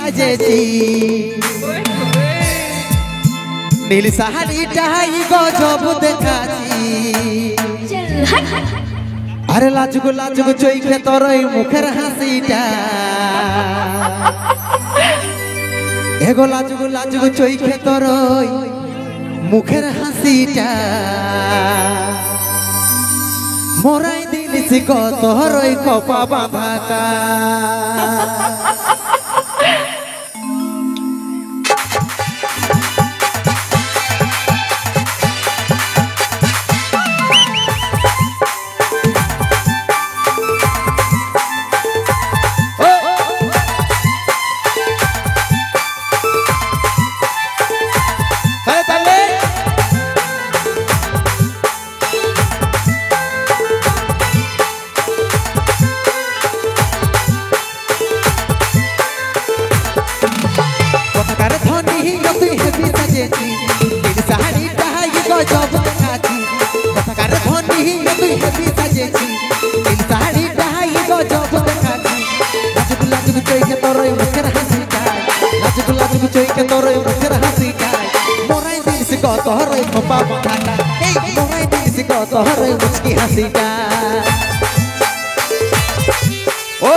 সাজেছি নীল শাড়িটাই গজব দেখাছি আরে লাজুক লাজুক চোখে তোর ওই মুখের হাসিটা এগো লাজুক লাজুক চোখে তোর ওই মুখের হাসিটা মোরাই দিলিস কত রই কপা বাঁধাটা গজব দেখাছি কথাকার ধনী তুই হেবি সাজেছি নীল শাড়িটাই গজব দেখাছি লাজুক লাজুক চোখে তোর ওই মুখের হাসিটাই লাজুক লাজুক চোখে তোর ওই মুখের হাসিটাই মোরাই দিলিস কত হরই খোপা বাঁধাটা এই মোরাই দিলিস কত হরই মুচকি হাসিটা ও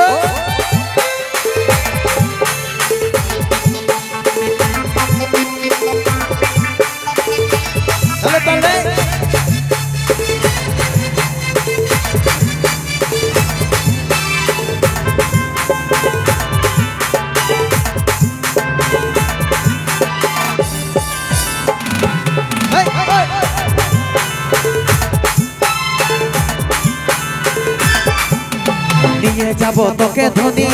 নিয়ে যাব তোকে ধনী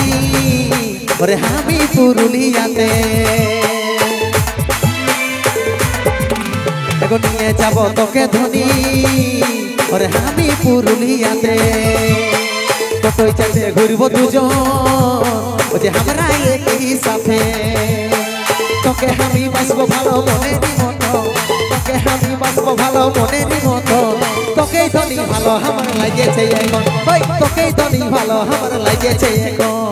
ওরে আমি পুরুলিয়াতে দেখো নিয়ে যাব তোকে ধনী ওরে আমি পুরুলিয়াতে কতই চাইতে ঘুরবো দুজন ও যে আমরা একই সাথে তোকে আমি বাসবো ভালো মনে মতো তোকে আমি বাসবো ভালো মনে মতো তোকেই ধনী ভালো আমার লাগেছে এখন ওই তোকেই ধনী ভালো আমার লাগেছে এখন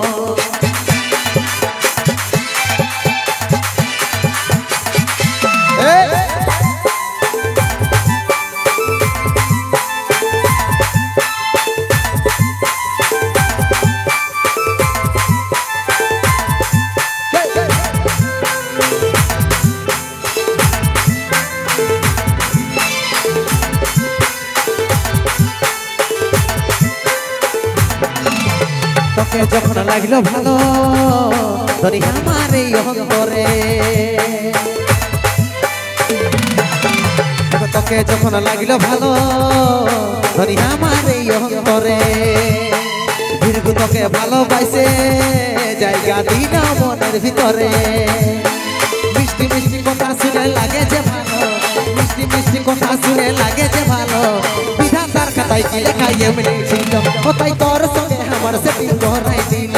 তোকে যখন লাগলো ভালো ধরি আমার এই অন্তরে তোকে যখন লাগলো ভালো ধরি আমার এই অন্তরে দীর্ঘ তোকে ভালোবাসে জায়গা দিন মনের ভিতরে মিষ্টি মিষ্টি কথা শুনে লাগে যে ভালো মিষ্টি মিষ্টি কথা শুনে লাগে যে ভালো বিধাতার খাতায় কি লেখা এমনি ছিল কোথায় তোর সঙ্গে আমার সেটিং করাই দিল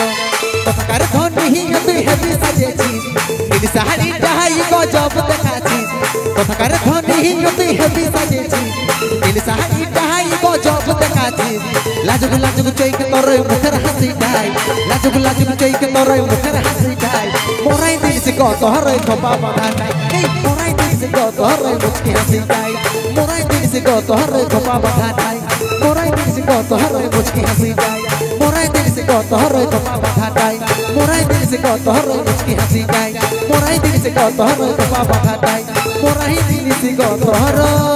কথাকার ধনী তুই হেবি সাজেছিস নীল শাড়িটাই গজব দেখাছিস কথাকার ধনী তুই হেবি সাজেছিস নীল শাড়িটাই গজব দেখাছিস লাজুক লাজুক চোখে তোর ওই মুখের হাসিটাই লাজুক লাজুক চোখে তোর ওই মুখের হাসিটাই মোরাই দিলিস কত হরই খোপা বাঁধাটাই এই মোরাই দিলিস কত হরই মুচকি হাসিটাই মোরাই দিলিস কত হরই খোপা বাঁধাটাই মোরাই দিলিস কত হরই মুচকি হাসিটাই মোরাই দিলিস কত হরই খোপা বাঁধাটাই মোরাই দিলিস কত হরই মুচকি হাসিটাই মোরাই দিলিস কত হরই খোপা বাঁধাটাই মোরাই দিলিস কত হরই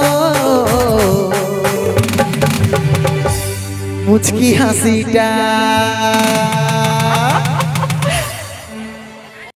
মুচকি হাসিটা